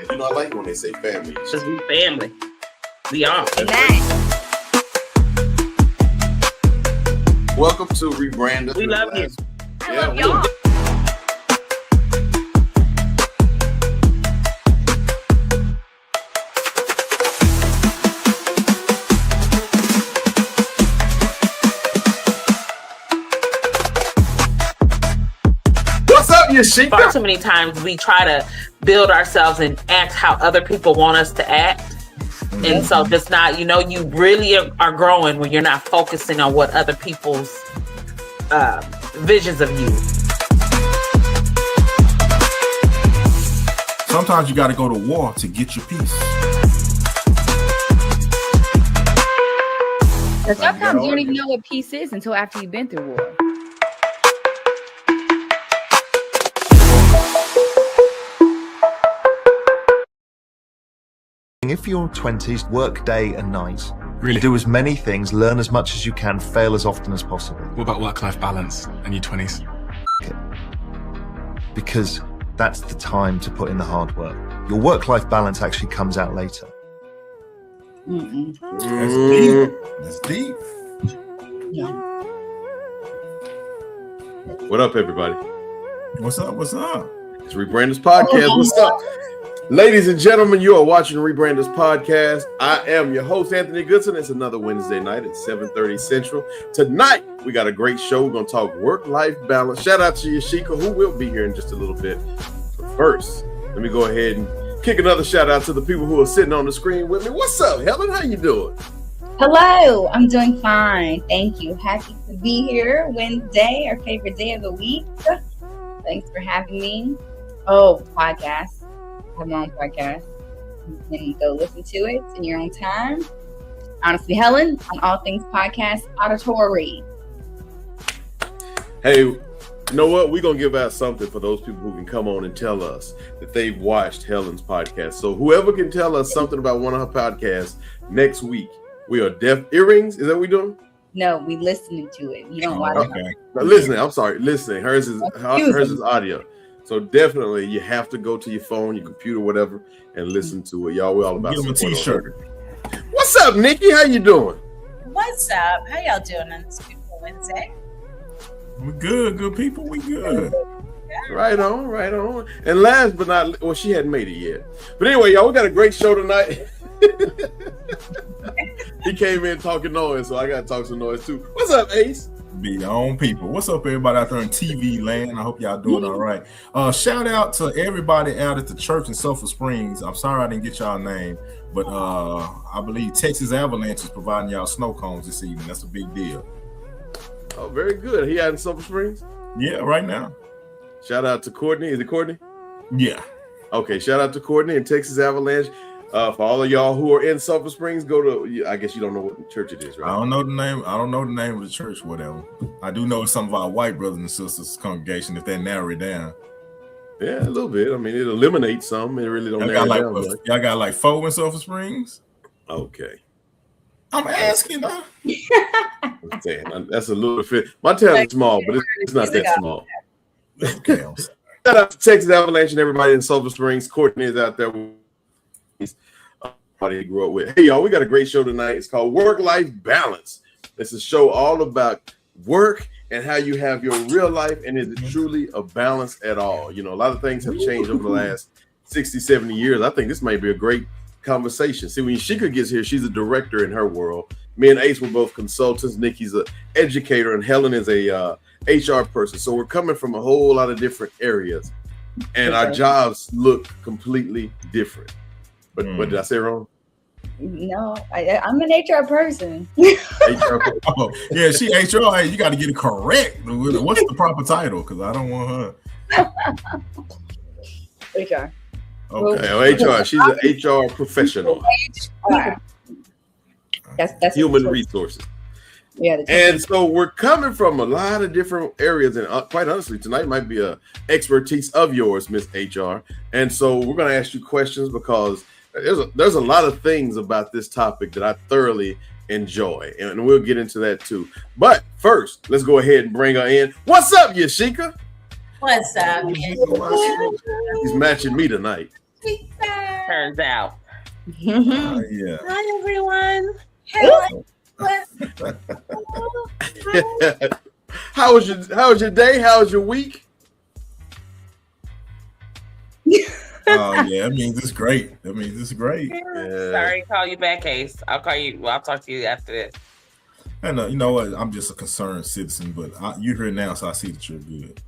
You know, I like when they say family. Because we family. We are. Welcome to Rebrand Us. We love you. I love y'all. What's up, Yashika? Far too many times we try to build ourselves and act how other people want us to act. And so just not, you really are growing when you're not focusing on what other people's visions of you. Sometimes you got to go to war to get your peace. Sometimes you don't even know what peace is until after you've been through war. If you're 20s, work day and night. Really? Do as many things, learn as much as you can, fail as often as possible. What about work-life balance in your 20s? Because that's the time to put in the hard work. Your work-life balance actually comes out later. That's deep. That's deep. Yeah. What up, everybody? What's up? What's up? It's Rebrand Us Podcast. What's up? Ladies and gentlemen, you are watching Rebrand Us Podcast. I am your host, Anthony Goodson. It's another Wednesday night at 7:30 Central. Tonight, we got a great show. We're going to talk work-life balance. Shout out to Yashika, who will be here in just a little bit. But first, let me go ahead and kick another shout out to the people who are sitting on the screen with me. What's up, Helen? How you doing? Hello, I'm doing fine. Thank you. Happy to be here. Wednesday, our favorite day of the week. Thanks for having me. Oh, podcast. I have my own podcast. You can go listen to it in your own time. Honestly, Helen, on All Things Podcast Auditory. Hey, you know what? We're going to give out something for those people who can come on and tell us that they've watched Helen's podcast. So whoever can tell us something about one of her podcasts next week, we are Deaf Earrings. Is that what we're doing? No, we listening to it. You don't watch Okay. it. No, listening. I'm sorry. Listening. Hers is audio. So definitely you have to go to your phone, your computer, whatever, and listen to it. Y'all, we're all about Give them a support. t-shirt. What's up, Nikki? How you doing? What's up? How y'all doing on this beautiful Wednesday? We good, good people. We good. Right on, right on. And last but not least, well, she hadn't made it yet. But anyway, y'all, we got a great show tonight. He came in talking noise, so I got to talk some noise too. What's up, Ace? Be your own people. What's up, everybody out there in TV land? I hope y'all doing all right. Shout out to everybody out at the church in Sulphur Springs. I'm sorry I didn't get y'all name, but I believe Texas Avalanche is providing y'all snow cones this evening. That's a big deal. Oh, very good. He out in Sulphur Springs? Yeah, right now. Shout out to Courtney. Is it Courtney? Yeah. Okay, shout out to Courtney and Texas Avalanche. For all of y'all who are in Sulphur Springs, go to, I guess you don't know what church it is, right? I don't know the name. I don't know the name of the church, whatever. I do know some of our white brothers and sisters congregation if they narrow it down. Yeah, a little bit. I mean, it eliminates some. It really don't Y'all narrow got, it down. y'all got like 4 in Sulphur Springs? Okay. I'm asking. Huh? I'm saying, that's a little bit. My town is small, but it's not that small. Okay. Shout out to Texas Avalanche and everybody in Sulphur Springs. Courtney is out there. He grew up with. Hey, y'all, we got a great show tonight. It's called Work-Life Balance. It's a show all about work and how you have your real life, and is it truly a balance at all? You know, a lot of things have changed over the last 60, 70 years. I think this might be a great conversation. See, when Shika gets here, she's a director in her world. Me and Ace were both consultants. Nikki's an educator, and Helen is a HR person. So we're coming from a whole lot of different areas, and our jobs look completely different. But what did I say wrong? No, I'm an HR person. HR. Oh, yeah, she HR. Hey, you got to get it correct. What's the proper title? Because I don't want her. HR. Okay. HR. She's an HR professional. That's Human resources. Yeah. And so we're coming from a lot of different areas, and quite honestly, tonight might be a expertise of yours, Miss HR. And so we're going to ask you questions because there's a lot of things about this topic that I thoroughly enjoy, and we'll get into that too. But first, let's go ahead and bring her in. What's up, Yashika? What's up? He's matching me tonight. turns out. Yeah. Hi, everyone. Hello. How was your day? How was your week? Oh yeah, that means it's great. That means it's great. Yeah. Sorry, call you back, Ace. I'll call you. Well, I'll talk to you after this. And you know what? I'm just a concerned citizen, but you're here now, so I see that you're good.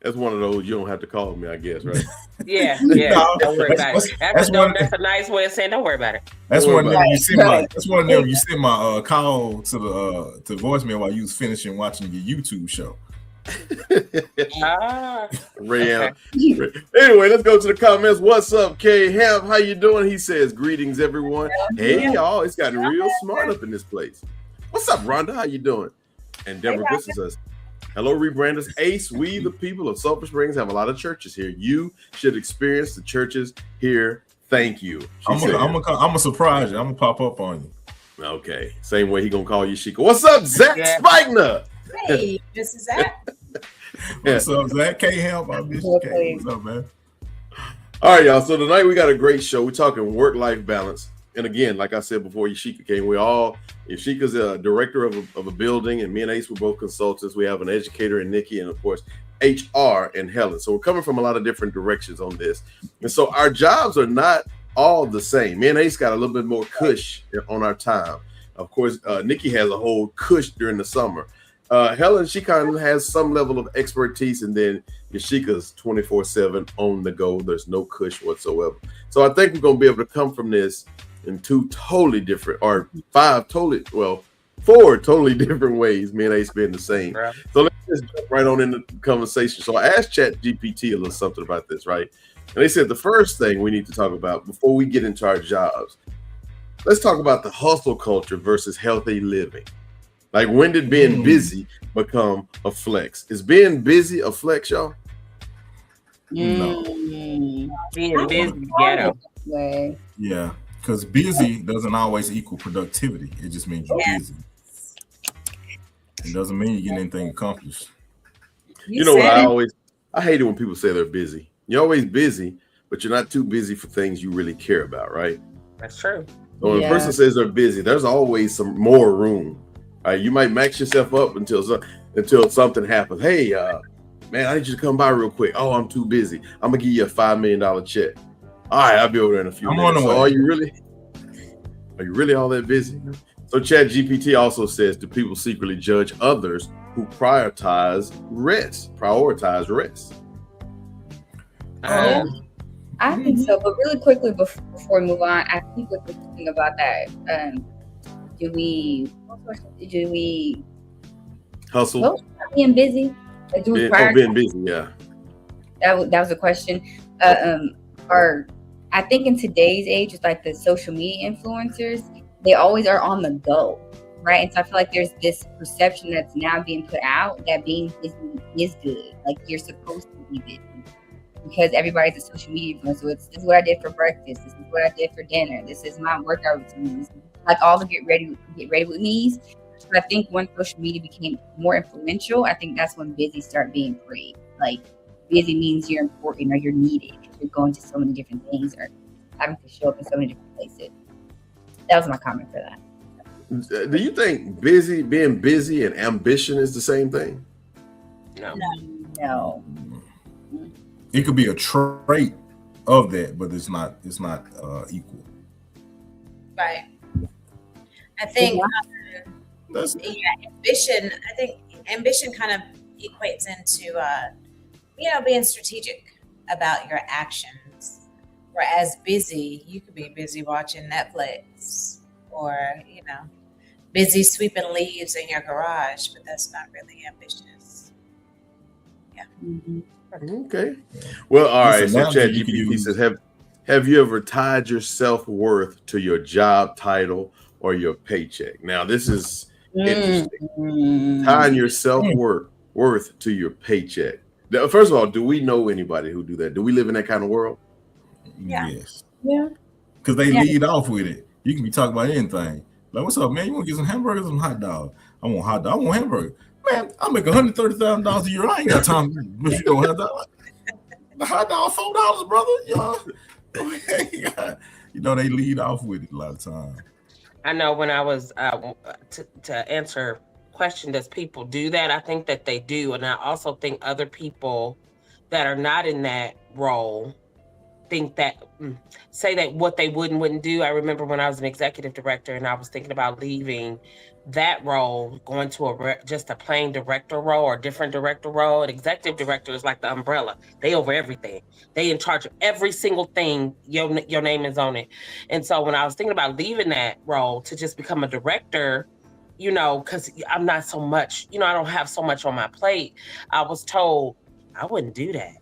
That's one of those you don't have to call me, I guess, right? Yeah. No, Don't worry about it. That's a nice way of saying don't worry about it. That's Don't one worry of them. about You sent my. That's one of them. You sent my call to the to voicemail while you was finishing watching your YouTube show. Rayanne. Anyway, let's go to the comments. What's up, K Hamp? How you doing? He says, greetings, everyone. Hey, y'all. It's gotten real smart up in this place. What's up, Rhonda? How you doing? And Deborah Grissom says, hello, Rebranders. Ace, we, the people of Sulphur Springs, have a lot of churches here. You should experience the churches here. Thank you. I'm gonna surprise you. I'm gonna pop up on you. Okay. Same way he gonna call you Sheikah. What's up, Zach Spigner? Hey, this is Zach. What's up, Zach? Can't help. I miss you. What's up, man? All right, y'all. So tonight we got a great show. We're talking work-life balance. And again, like I said before, Yashika came. Yashika's a director of a building, and me and Ace were both consultants. We have an educator in Nikki, and of course, HR and Helen. So we're coming from a lot of different directions on this. And so our jobs are not all the same. Me and Ace got a little bit more cush on our time. Of course, Nikki has a whole cush during the summer. Helen, she kind of has some level of expertise, and then Yashika's 24/7 on the go. There's no cush whatsoever. So I think we're going to be able to come from this in four totally different ways. Me and Ace being the same. Right. So let's just jump right on into the conversation. So I asked ChatGPT a little something about this, right? And they said the first thing we need to talk about before we get into our jobs, let's talk about the hustle culture versus healthy living. Like, when did being busy become a flex? Is being busy a flex, y'all? No. Being busy, ghetto. Yeah, because busy doesn't always equal productivity. It just means you're busy. It doesn't mean you get anything accomplished. You know what? I hate it when people say they're busy. You're always busy, but you're not too busy for things you really care about, right? That's true. So when a person says they're busy, there's always some more room. Right, you might max yourself up until something happens. Hey, man, I need you to come by real quick. Oh, I'm too busy. I'm gonna give you a $5 million check. All right, I'll be over there in a few minutes. So are you really all that busy? So ChatGPT also says, do people secretly judge others who prioritize rest? I think so, but really quickly before we move on, I think we're thinking about that. Do we hustle? Being busy? Being busy, yeah. That was a question. Or I think in today's age, it's like the social media influencers, they always are on the go, right? And so I feel like there's this perception that's now being put out that being busy is good. Like, you're supposed to be busy because everybody's a social media influencer. So this is what I did for breakfast. This is what I did for dinner. This is my workout routine. Like all the get ready with me's. But I think when social media became more influential, I think that's when busy started being praised. Like, busy means you're important or you're needed. You're going to so many different things or having to show up in so many different places. That was my comment for that. Do you think being busy and ambition is the same thing? No. It could be a trait of that, but it's not equal. Right. I think ambition. I think ambition kind of equates into being strategic about your actions. Whereas busy, you could be busy watching Netflix or busy sweeping leaves in your garage, but that's not really ambitious. Yeah. Okay. Well, all right. So ChatGPT says, have you ever tied your self-worth to your job title or your paycheck? Now, this is interesting. Tying your self-worth to your paycheck. Now, first of all, do we know anybody who do that? Do we live in that kind of world? Yeah. Yes. Yeah. Because they lead off with it. You can be talking about anything. Like, what's up, man? You want to get some hamburgers or some hot dogs? I want hot dog. I want hamburger. Man, I make $130,000 a year. I ain't got time if you don't have that. The hot dog $4, brother. You know, they lead off with it a lot of times. I know when I was to answer question, does people do that? I think that they do, and I also think other people that are not in that role think that say that what they wouldn't do. I remember when I was an executive director and I was thinking about leaving that role, going to just a plain director role or different director role. An executive director is like the umbrella. They over everything. They in charge of every single thing. Your name is on it. And so when I was thinking about leaving that role to just become a director, you know, because I'm not so much, you know, I don't have so much on my plate. I was told I wouldn't do that.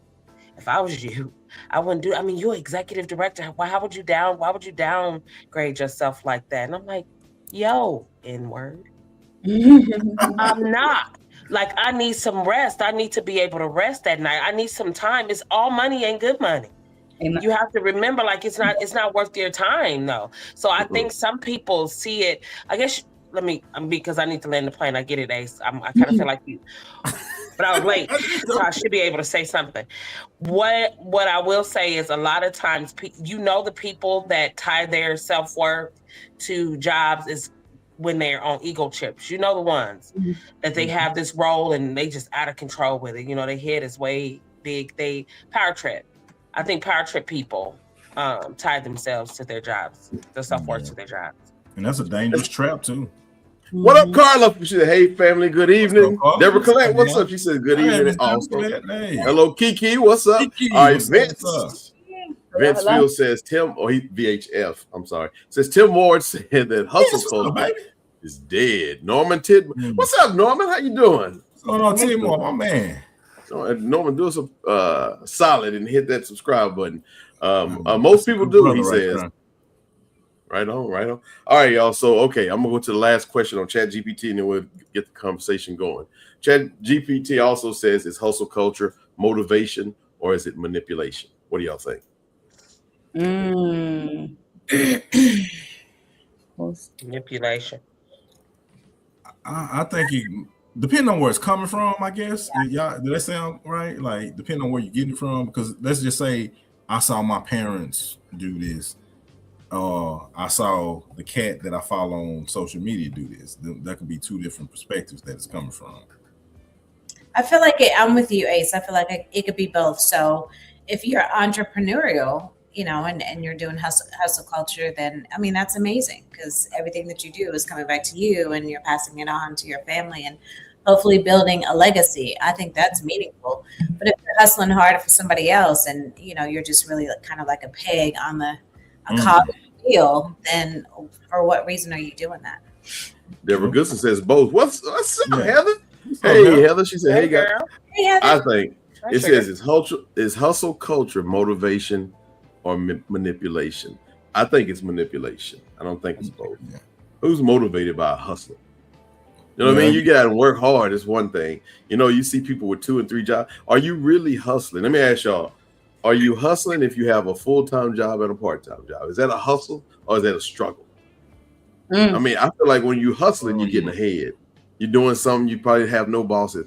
If I was you, I wouldn't do. I mean, you're executive director. Why would you downgrade yourself like that? And I'm like, yo, N-word. I'm not. Like, I need some rest. I need to be able to rest at night. I need some time. It's all money ain't good money. Amen. You have to remember, like, it's not worth your time, though. So I think some people see it. I guess because I need to land the plane. I get it, Ace. I kind of feel like you. But I was late, so I should be able to say something. What I will say is a lot of times, the people that tie their self-worth to jobs is when they're on ego trips. You know the ones that they have this role and they just out of control with it. You know, their head is way big. They power trip. I think power trip people tie themselves to their jobs, their self-worth to their jobs. And that's a dangerous trap, too. What up, Carla? She said, hey, family, good evening. Deborah Collette, what's up? She said, good evening. Also. Hello, Kiki, what's up? Kiki, all right, Vince. Vince Field says, VHF, I'm sorry. Says, Tim Ward said that hustle culture is dead. Norman Tidman. What's up, Norman? How you doing? What's going on, Tim Ward, my man? Norman, do us a solid and hit that subscribe button. Most people do, he says. Right on. All right, y'all. So, okay, I'm going to go to the last question on ChatGPT, and then we'll get the conversation going. ChatGPT also says, is hustle culture motivation or is it manipulation? What do y'all think? Manipulation. I think it depends on where it's coming from, I guess. Y'all, did that sound right? Like, depending on where you're getting it from, because let's just say I saw my parents do this. I saw the cat that I follow on social media do this. That could be two different perspectives that it's coming from. I feel like I'm with you, Ace. I feel like it could be both. So if you're entrepreneurial, you know, and you're doing hustle culture, then, I mean, that's amazing because everything that you do is coming back to you and you're passing it on to your family and hopefully building a legacy. I think that's meaningful. But if you're hustling hard for somebody else and, you know, you're just really kind of like a peg on the cog wheel, then for what reason are you doing that? Deborah Goodson says both. What's up, Heather? Hey, Heather. She said, hey, guys. Hey, Heather. I think it says, is hustle culture motivation or manipulation? I think it's manipulation. I don't think it's both. Yeah. Who's motivated by a hustler? You know what I mean? You got to work hard. It's one thing. You know, you see people with 2 and 3 jobs. Are you really hustling? Let me ask y'all. Are you hustling if you have a full-time job and a part-time job? Is that a hustle or is that a struggle? I mean, I feel like when you're hustling, you're getting ahead. You're doing something you probably have no bosses.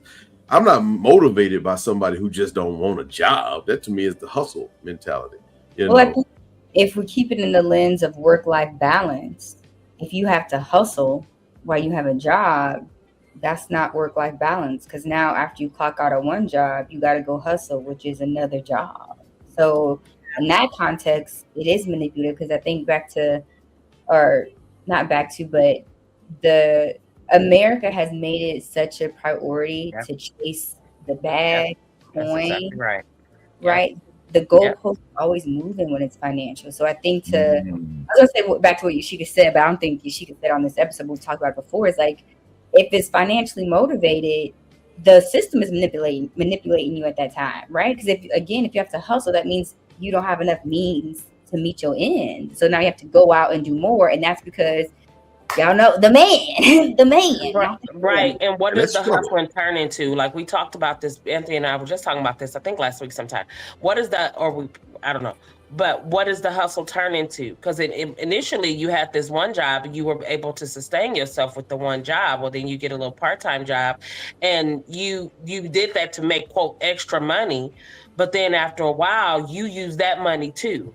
I'm not motivated by somebody who just don't want a job. That to me is the hustle mentality. Well, I think if we keep it in the lens of work-life balance, if you have to hustle while you have a job, that's not work-life balance. Because now after you clock out of one job, you got to go hustle, which is another job. So in that context, it is manipulative because I think but the America has made it such a priority to chase the bag coin. Exactly right? The goalpost is always moving when it's financial. So I think I was gonna say back to what Yashika said, but I don't think Yashika said on this episode, we've talked about it before, is like if it's financially motivated, the system is manipulating you at that time, right? Because if you have to hustle, that means you don't have enough means to meet your end. So now you have to go out and do more. And that's because Y'all know the man, the man. Right. And what does the That's true. hustling turn into? Like we talked about this, Anthony and I were just talking about this, I think last week sometime. What is that, I don't know, but what does the hustle turn into? Because initially you had this one job and you were able to sustain yourself with the one job. Well, then you get a little part-time job and you did that to make, quote, extra money. But then after a while, you use that money too.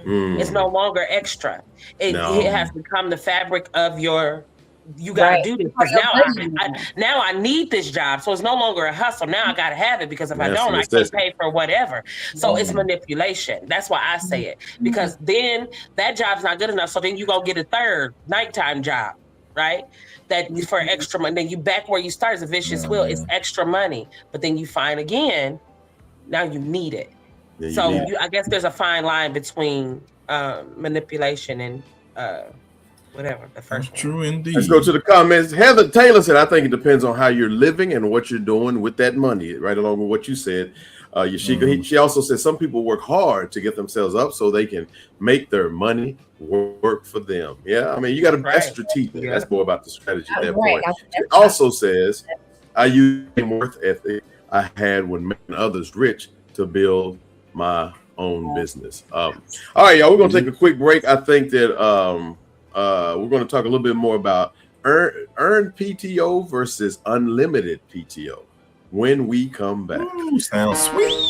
It's no longer extra. It has become the fabric of your. You got to do this because now I need this job, so it's no longer a hustle. Now I got to have it because if I don't, I can't pay for whatever. So it's manipulation. That's why I say it, because then that job's not good enough. So then you go get a third nighttime job, right? That for extra money. Then you back where you start. It's a vicious wheel. It's extra money, but then you find again. Now you need it. So I guess there's a fine line between manipulation and whatever the first one. True indeed. Let's go to the comments. Heather Taylor said, I think it depends on how you're living and what you're doing with that money, right along with what you said. Yashika, she also said some people work hard to get themselves up so they can make their mony work for them. Yeah, I mean, you got to be strategic. That's more about the strategy at that point. She also says, I use the worth ethic I had when making others rich to build my own business. All right, y'all, we're going to take a quick break. I think that we're going to talk a little bit more about earned PTO versus unlimited PTO when we come back. Ooh, sounds sweet.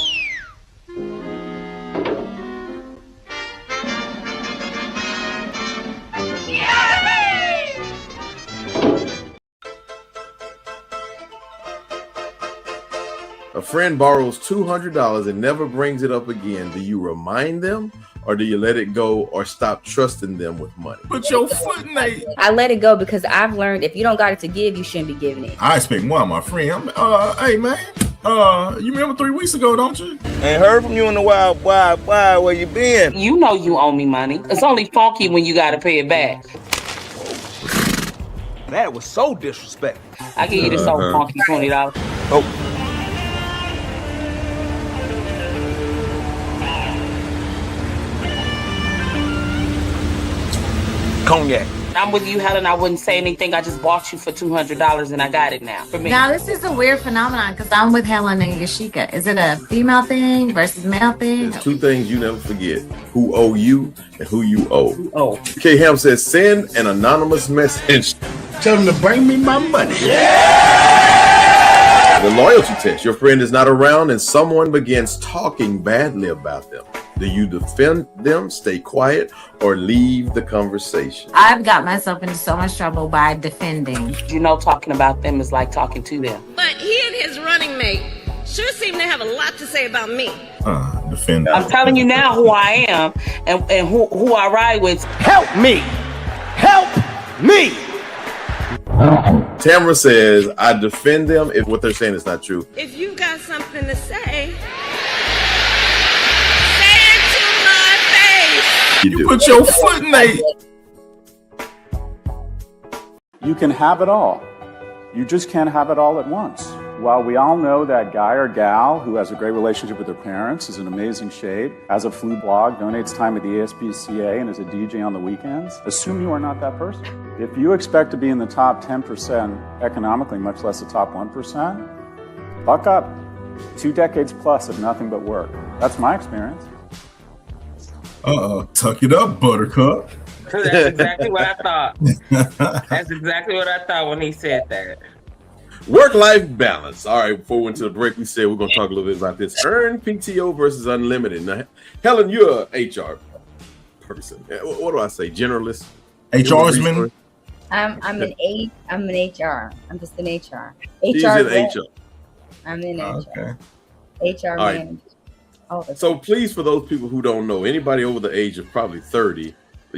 A friend borrows $200 and never brings it up again. Do you remind them or do you let it go or stop trusting them with money? Put your foot in it. I let it go because I've learned if you don't got it to give, you shouldn't be giving it. I expect more of my friend. Hey man, you remember 3 weeks ago, don't you? Ain't heard from you in a while. Why? Where you been? You know you owe me money. It's only funky when you got to pay it back. That was so disrespectful. I give you this so funky $20. Oh. Cognac. I'm with you, Helen. I wouldn't say anything. I just bought you for $200 and I got it now. For me. Now, this is a weird phenomenon because I'm with Helen and Yashika. Is it a female thing versus male thing? There's two things you never forget: who owe you and who you owe. Oh. K. Ham says, send an anonymous message. Tell them to bring me my money. The loyalty test. Your friend is not around and someone begins talking badly about them. Do you defend them, stay quiet, or leave the conversation? I've got myself into so much trouble by defending. You know, talking about them is like talking to them. But he and his running mate sure seem to have a lot to say about me. Defend. I'm telling you now who I am and who I ride with. Help me. Help me. Tamara says, I defend them if what they're saying is not true. If you got something to say, You put your foot in it. You can have it all. You just can't have it all at once. While we all know that guy or gal who has a great relationship with their parents, is in amazing shape, has a flu blog, donates time at the ASPCA, and is a DJ on the weekends, assume you are not that person. If you expect to be in the top 10% economically, much less the top 1%, buck up. 2 decades plus of nothing but work. That's my experience. Tuck it up, Buttercup. That's exactly what I thought. That's exactly what I thought when he said that. Work-life balance. All right, before we went to the break, we said we're going to talk a little bit about this. Earned PTO versus unlimited. Now, Helen, you're an HR person. What do I say? Generalist? HRsman? I'm an HR. I'm just an HR. She's in HR. I'm in HR. Okay. HR All manager. Right. So please, for those people who don't know, anybody over the age of probably 30,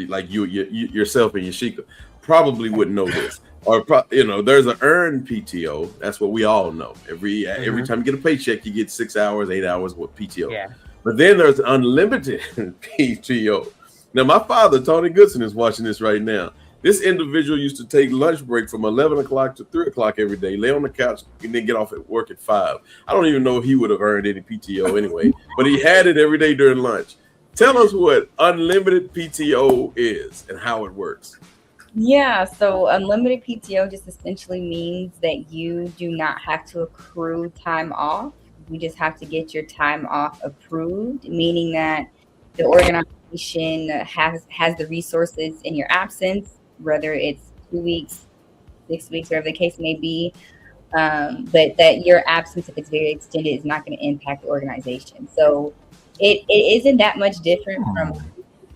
like you yourself and Yashika, probably wouldn't know this. Or there's an earned PTO. That's what we all know. Every time you get a paycheck, you get 6 hours, 8 hours with PTO. Yeah. But then there's unlimited PTO. Now, my father, Tony Goodson, is watching this right now. This individual used to take lunch break from 11 o'clock to 3 o'clock every day, lay on the couch, and then get off at work at 5. I don't even know if he would have earned any PTO anyway, but he had it every day during lunch. Tell us what unlimited PTO is and how it works. Yeah, so unlimited PTO just essentially means that you do not have to accrue time off. You just have to get your time off approved, meaning that the organization has the resources in your absence, whether it's 2 weeks, 6 weeks, whatever the case may be. But that your absence, if it's very extended, is not going to impact the organization. So it isn't that much different from,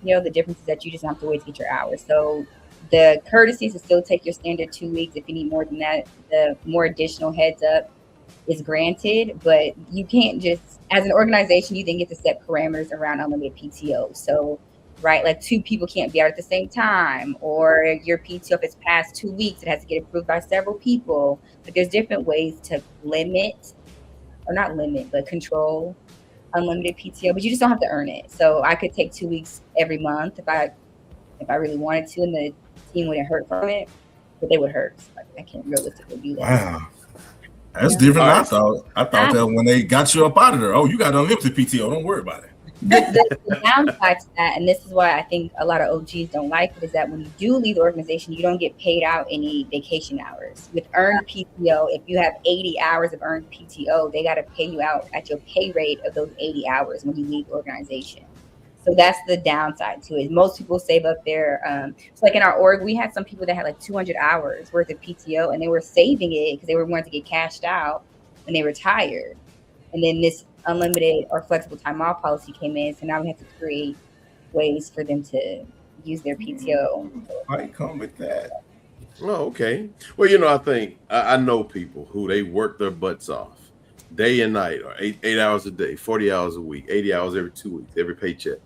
the difference is that you just have to wait to get your hours. So the courtesy is to still take your standard 2 weeks. If you need more than that, the more additional heads up is granted. But you can't just, as an organization, you then get to set parameters around unlimited PTO. So, right, like 2 people can't be out at the same time, or your PTO, if it's past 2 weeks, it has to get approved by several people. But there's different ways to limit, or not limit, but control unlimited PTO. But you just don't have to earn it. So I could take 2 weeks every month if I really wanted to, and the team wouldn't hurt from it, but they would hurt. So I can't realistically do that. Wow. That's different than I thought. I thought that when they got you up out of there, oh, you got unlimited PTO. Don't worry about it. The downside to that, and this is why I think a lot of OGs don't like it, is that when you do leave the organization, you don't get paid out any vacation hours. With earned PTO, if you have 80 hours of earned PTO, they got to pay you out at your pay rate of those 80 hours when you leave the organization. So that's the downside to it. Most people save up their, so like in our org, we had some people that had like 200 hours worth of PTO, and they were saving it because they were wanting to get cashed out when they retired. And then this unlimited or flexible time off policy came in, so now we have to create ways for them to use their PTO. I come with that. Oh, okay. Well, I think I know people who they work their butts off day and night, or eight hours a day, 40 hours a week, 80 hours every 2 weeks, every paycheck.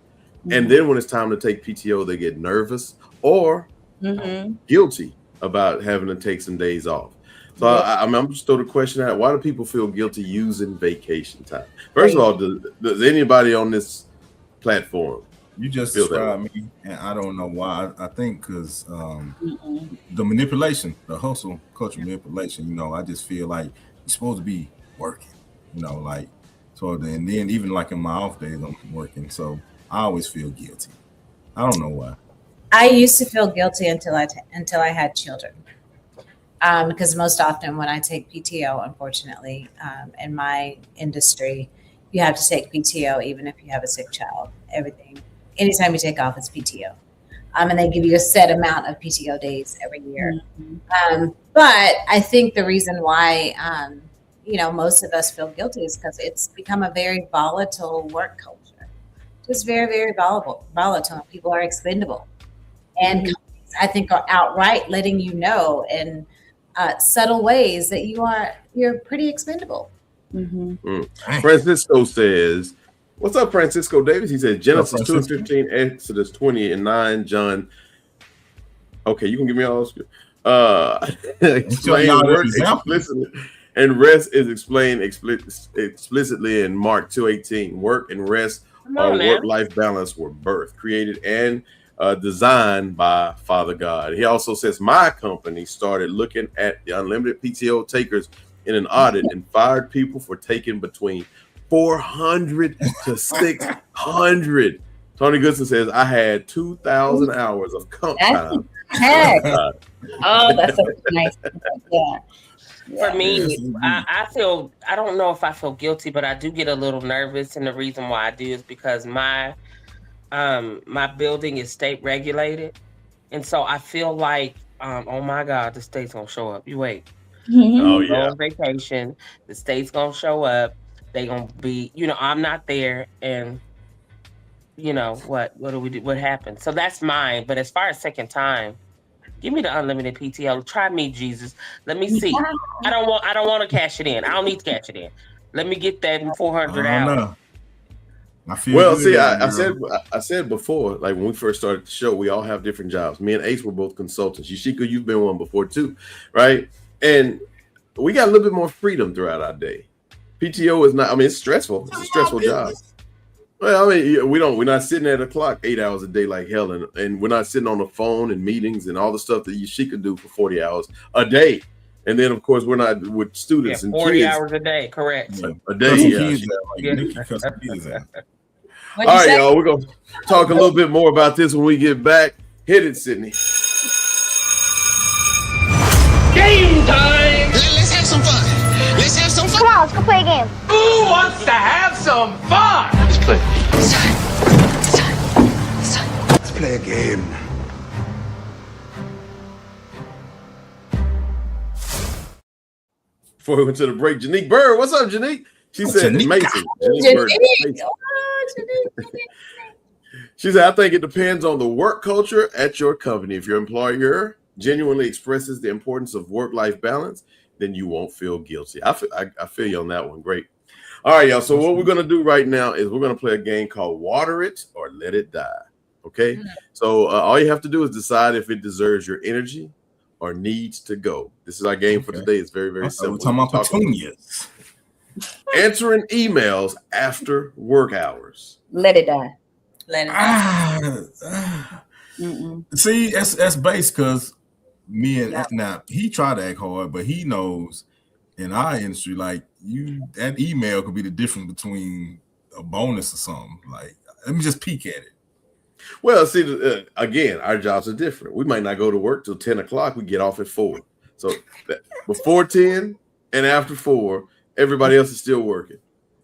And then when it's time to take PTO, they get nervous or guilty about having to take some days off. So I'm just throwing the question out: why do people feel guilty using vacation time? First of all, does anybody on this platform? You just described me, and I don't know why. I think because the manipulation, the hustle culture manipulation. I just feel like you're supposed to be working. So then even like in my off days, I'm working. So I always feel guilty. I don't know why. I used to feel guilty until I had children. Because most often when I take PTO, unfortunately, in my industry, you have to take PTO even if you have a sick child. Anytime you take off, it's PTO. And they give you a set amount of PTO days every year. But I think the reason why, most of us feel guilty is because it's become a very volatile work culture. Just very, very volatile. People are expendable. And companies, I think, are outright letting you know in subtle ways that you're pretty expendable. Francisco says, what's up, Francisco Davis? He said Genesis 2:15, Exodus 20:9, John. Okay, you can give me all those. Explain work explicitly, and rest is explained explicitly in Mark 2:18. Work and rest or work-life balance were birthed, created, and designed by Father God. He also says my company started looking at the unlimited PTO takers in an audit and fired people for taking between 400 to 600. Tony Goodson says I had 2,000 hours of comp time. Oh, that's so nice. Yeah. For me, I don't know if I feel guilty, but I do get a little nervous. And the reason why I do is because my building is state regulated. And so I feel like, oh my God, the state's going to show up. You wait. Oh yeah. On vacation, the state's going to show up. They going to be, I'm not there. And what do we do? What happened? So that's mine. But as far as second time, give me the unlimited PTO. Try me, Jesus. Let me see. I don't want to cash it in. I don't need to cash it in. Let me get that 400 out. I said before, like when we first started the show, we all have different jobs. Me and Ace were both consultants. Yashika, you've been one before too, right? And we got a little bit more freedom throughout our day. PTO is not. It's stressful. It's a stressful job. Well, we're not sitting at a clock 8 hours a day like hell, and we're not sitting on the phone and meetings and all the stuff that she could do for 40 hours a day. And then, of course, we're not with students and 40 kids. hours a day, correct? A day, All right, y'all. We're gonna talk a little bit more about this when we get back. Hit it, Sydney. game time! Let's have some fun. Let's have some fun. Come on, let's go play a game. Who wants to have some fun? Let's play. Let's play a game. Before we went to the break, Janique Bird, what's up, Janique? She said, Janique. Mason. Janique Bird, Mason. She said, I think it depends on the work culture at your company. If your employer genuinely expresses the importance of work-life balance, then you won't feel guilty. I feel you on that one. Great. All right, y'all. So what we're going to do right now is we're going to play a game called Water It or Let It Die. Okay? So all you have to do is decide if it deserves your energy or needs to go. This is our game for today. It's very, very simple. We're talking about petunias. Answering emails after work hours. Let it die. Let it See, that's base because me and now he tried to act hard, but he knows in our industry, like that email could be the difference between a bonus or something. Like, let me just peek at it. Well, see, again, our jobs are different. We might not go to work till 10 o'clock. We get off at 4. So before 10 and after 4, everybody else is still working.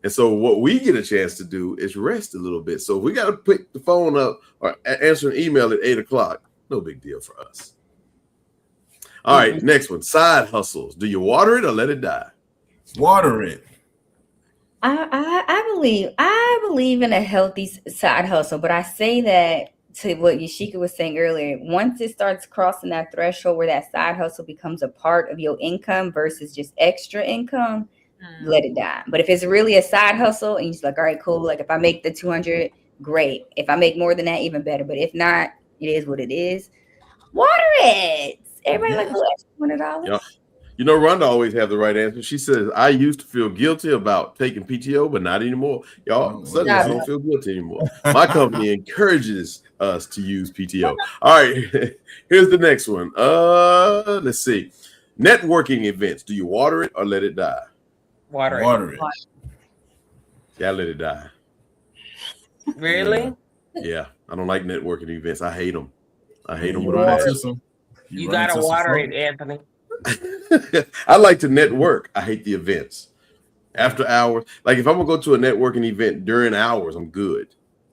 And so what we get a chance to do is rest a little bit. So if we got to pick the phone up or answer an email at 8 o'clock, no big deal for us. All right, next one. Side hustles. Do you water it or let it die? Water it. I believe in a healthy side hustle, but I say that to what Yashika was saying earlier. Once it starts crossing that threshold where that side hustle becomes a part of your income versus just extra income, let it die. But if it's really a side hustle and you're just like, all right, cool. Like if I make the 200, great. If I make more than that, even better. But if not, it is what it is. Water it. Everybody like $200. Yeah. You know, Rhonda always have the right answer. She says, I used to feel guilty about taking PTO, but not anymore. Y'all suddenly don't feel guilty anymore. My company encourages us to use PTO. All right, here's the next one. Let's see. Networking events. Do you water it or let it die? Water it. Yeah, let it die. Really? Yeah, I don't like networking events. I hate them. I hate them with a passion. You gotta water it, Anthony. I like to network. I hate the events. After hours, like if I'm gonna go to a networking event during hours, I'm good.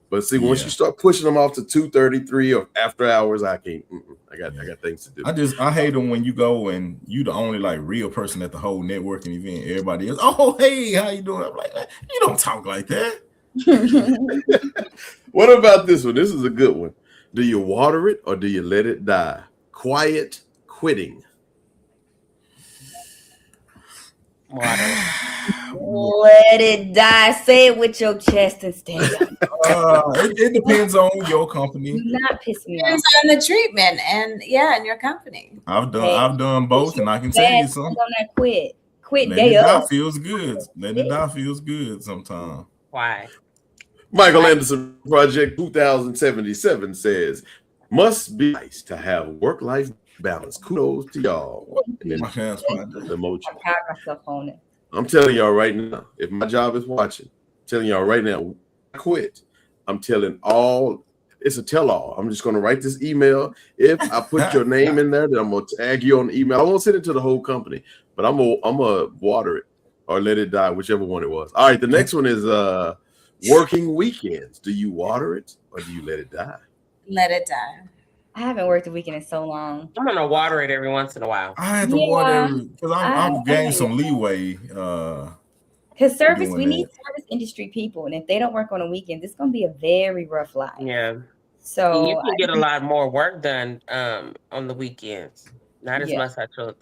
But see, once you start pushing them off to 2:33 or after hours, I can't. I got things to do. I hate them when you go and you the only like real person at the whole networking event. Everybody else, oh hey, how you doing? I'm like, you don't talk like that. What about this one? This is a good one. Do you water it or do you let it die? Quiet quitting. Let it die. Say it with your chest and stand up. It depends on your company. Do not piss me off. Depends on the treatment and in your company. I've done both, and I can tell you something. Quit Let day it die up. feels good. Let it die feels good sometimes. Why? Michael Anderson Project 2077 says, must be nice to have work-life balance. Kudos to y'all. And then the emoji. I'm proud of myself on it. I'm telling y'all right now, if my job is watching, I'm telling y'all right now, I quit. I'm telling all, it's a tell-all. I'm just going to write this email. If I put your name in there, then I'm going to tag you on the email. I won't send it to the whole company, but I'm gonna water it or let it die, whichever one it was. All right, the next one is working weekends. Do you water it or do you let it die? Let it die. I haven't worked the weekend in so long. I'm gonna water it every once in a while. I had to water because I've gained some leeway. Because we need service industry people, and if they don't work on the weekends, it's gonna be a very rough life. Yeah. So you can get a lot more work done on the weekends. Not as much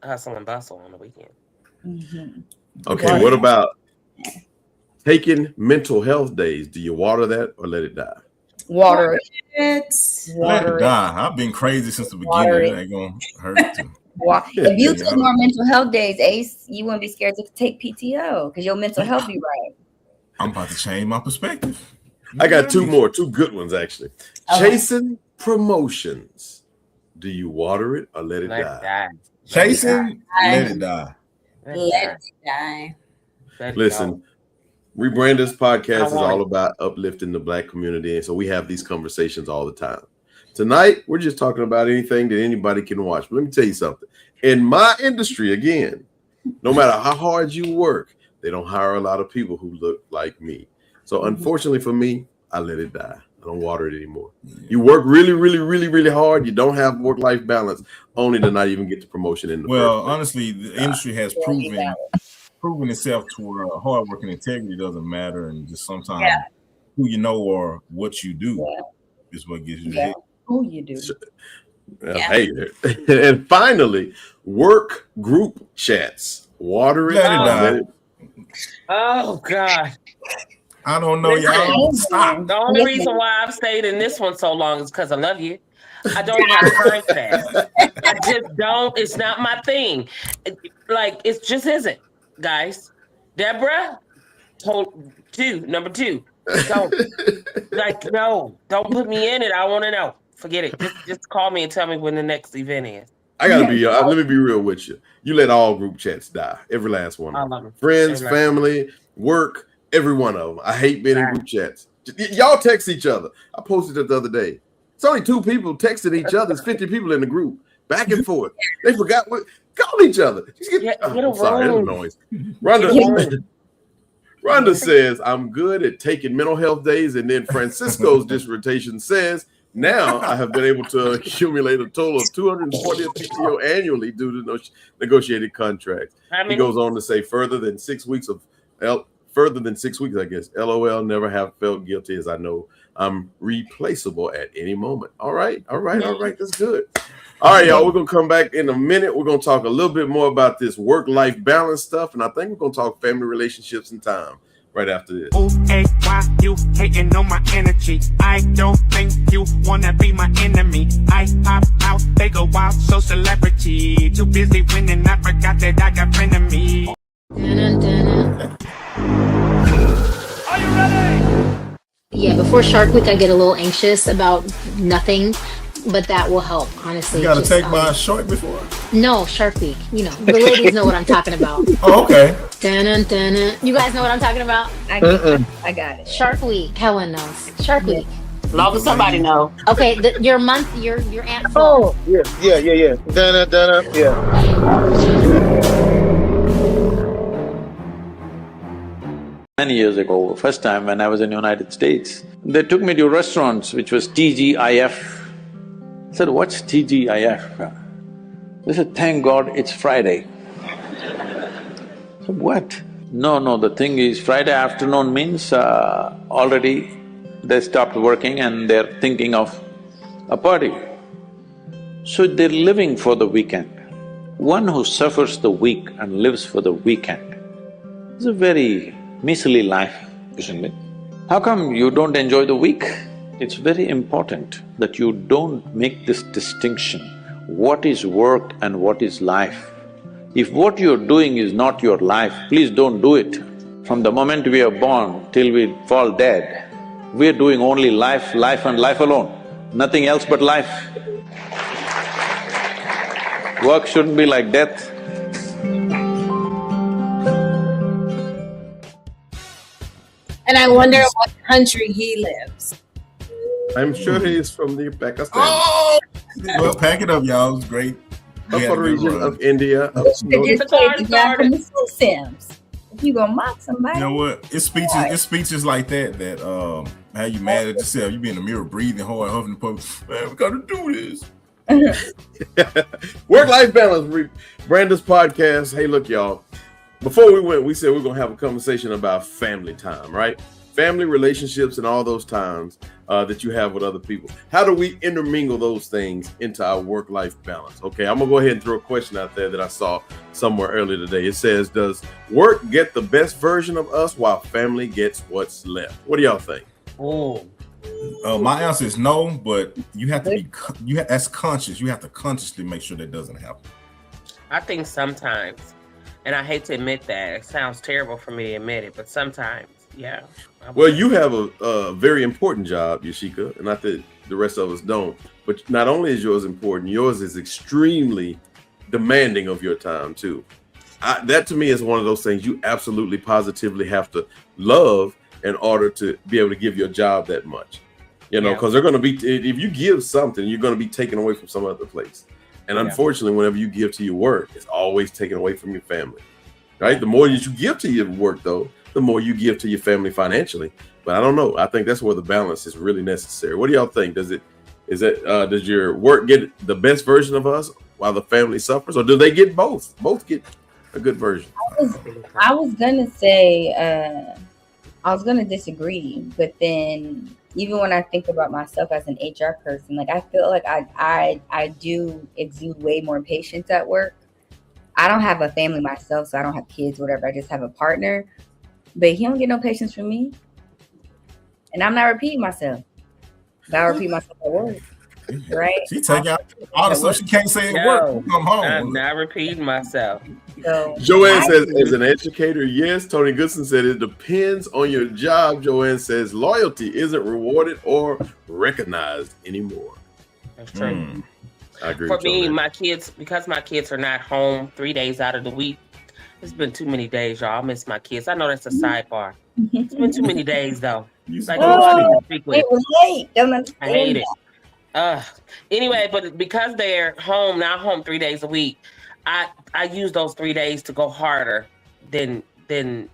hustle and bustle on the weekend. Mm-hmm. Okay, what about taking mental health days? Do you water that or let it die? Water it. Let it die. I've been crazy since the beginning. It ain't gonna hurt too. If you took more mental health days, Ace, you wouldn't be scared to take PTO because your mental health be right. I'm about to change my perspective. I got two good ones actually. Chasing promotions. Do you water it or let it die? Chasing, let it die. Let it die. Listen, Rebranders podcast is all about uplifting the Black community, and so we have these conversations all the time. Tonight, we're just talking about anything that anybody can watch. But let me tell you something. In my industry, again, no matter how hard you work, they don't hire a lot of people who look like me. So unfortunately for me, I let it die. I don't water it anymore. You work really, really, really, really hard. You don't have work-life balance, only to not even get the promotion in the Well, first place. honestly, the industry has proven itself to where hard work and integrity doesn't matter, and just sometimes who you know or what you do is what gives you the hit. Who you do. Hey, and finally, work group chats. Water it. Let it die. Oh God. I don't know, y'all. Stop. The only reason why I've stayed in this one so long is because I love you. I don't have time for that. I just don't. It's not my thing. It just isn't, guys. Deborah told number two. Don't no. Don't put me in it. I want to know. Forget it. Just call me and tell me when the next event is. I gotta be. Let me be real with you. You let all group chats die. Every last one. I love them. Friends, family, work. Every one of them. I hate being in group chats. Y'all text each other. I posted it the other day. It's only 2 people texting each other. There's 50 people in the group. Back and forth. They forgot what. Call each other. I'm sorry, that's noise. Rhonda says, I'm good at taking mental health days. And then Francisco's dissertation says, now I have been able to accumulate a total of 240 PTO annually due to negotiated contracts. He goes on to say further than 6 weeks, I guess. LOL, never have felt guilty as I know I'm replaceable at any moment. All right. That's good. All right, y'all. We're going to come back in a minute. We're going to talk a little bit more about this work-life balance stuff. And I think we're going to talk family relationships and time right after this. Hey, why you hating on my energy? I don't think you wanna be my enemy. I pop out, they go wild, so celebrity. Too busy winning, I forgot that I got frenemies. Are you ready? Yeah, before Shark Week, I get a little anxious about nothing, but that will help, honestly. You gotta take my shark before? No, Shark Week. You know, the ladies know what I'm talking about. Oh, okay. You guys know what I'm talking about? I got it. Shark Week. Helen knows. Shark Week. As long as somebody knows. Okay, your month, your aunt. Oh, yeah. Yeah. Many years ago, first time when I was in the United States, they took me to restaurants which was TGIF. I said, what's TGIF? They said, thank God it's Friday. I said, what? No, the thing is Friday afternoon means already they stopped working and they're thinking of a party. So they're living for the weekend. One who suffers the week and lives for the weekend is a very measly life, isn't it? How come you don't enjoy the week? It's very important that you don't make this distinction, what is work and what is life. If what you're doing is not your life, please don't do it. From the moment we are born till we fall dead, we're doing only life, life and life alone, nothing else but life. Work shouldn't be like death. And I wonder what country he lives. I'm sure he's from the Pakistan. Oh! Well, pack it up, y'all. It was great. Upper region of India. From the Sims. If you gonna mock somebody, you know what? It's speeches like that how you mad at yourself. You be in the mirror breathing hard, huffing the puff. Man, we gotta do this. Work-life balance, Branda's podcast. Hey, look, y'all. Before we went, we said we're gonna have a conversation about family time, right? Family relationships and all those times that you have with other people. How do we intermingle those things into our work-life balance? Okay, I'm gonna go ahead and throw a question out there that I saw somewhere earlier today. It says, does work get the best version of us while family gets what's left? What do y'all think? Oh. My answer is no, but you have to be, as conscious, you have to consciously make sure that doesn't happen. I think sometimes, and I hate to admit that, it sounds terrible for me to admit it, but sometimes, yeah. Well, you have a very important job, Yashika, and not that the rest of us don't, but not only is yours important, yours is extremely demanding of your time too. That to me is one of those things you absolutely positively have to love in order to be able to give your job that much. You know, because they're going to be, if you give something, you're going to be taken away from some other place. And unfortunately, whenever you give to your work, it's always taken away from your family, right? The more that you give to your work, though, the more you give to your family financially. But I don't know. I think that's where the balance is really necessary. What do y'all think? Does your work get the best version of us while the family suffers, or do they get both? Both get a good version. I was gonna say, I was gonna disagree, but then even when I think about myself as an HR person, like I feel like I do exude way more patience at work. I don't have a family myself, so I don't have kids, whatever. I just have a partner, but he don't get no patience from me, and I'm not repeating myself. But I repeat myself at work, right? She take out all the stuff she can't say at work. Come home. I'm not repeating myself. So, Joanne says, as an educator, yes. Tony Goodson said, it depends on your job. Joanne says, loyalty isn't rewarded or recognized anymore. That's true. I agree. For me, my kids, because my kids are not home 3 days out of the week, it's been too many days, y'all. I miss my kids. I know that's a sidebar. It's been too many days, though. Like, I hate it. Anyway, but because they're home, not home 3 days a week, I use those 3 days to go harder than